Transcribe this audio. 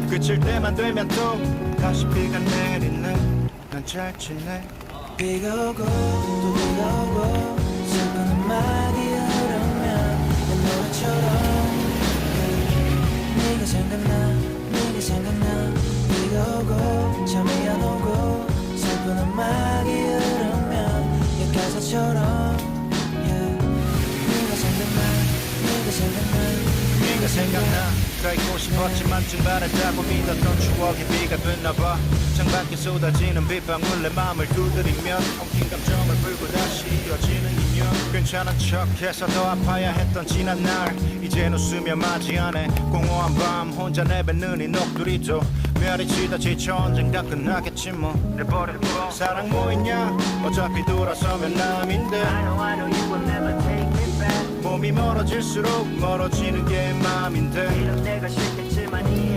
그칠 때만 되면 또 다시 비가 내리네. 난 잘 지내. 비가 오고 또 비가 오고 슬픈 음악이 흐르면 내 노래처럼 네가 생각나 네가 생각나. 비가 오고 잠이 안 오고 슬픈 음악이 흐르면 내 가사처럼 네가 생각나 네가 생각나. 네가 생각나. 가 있고 싶었지만 증발을 타고 믿었던 추억이 비가 됐나봐. 창밖에 쏟아지는 빗방울 내 맘을 두드리면 엉킨 감정을 풀고 다시 이어지는 인연. 괜찮은 척해서 더 아파야 했던 지난 날 이젠 웃으며 맞이하네. 공허한 밤 혼자 내뱉는 이 녹두리도 멸이 치다 지쳐 언젠가 끝나겠지 뭐. 내버려둬 사랑 뭐 있냐 어차피 돌아서면 남인데. I know you will never take me back. 몸이 멀어질수록 멀어지는 게 맘인데. 이런 내가 싫겠지만 이해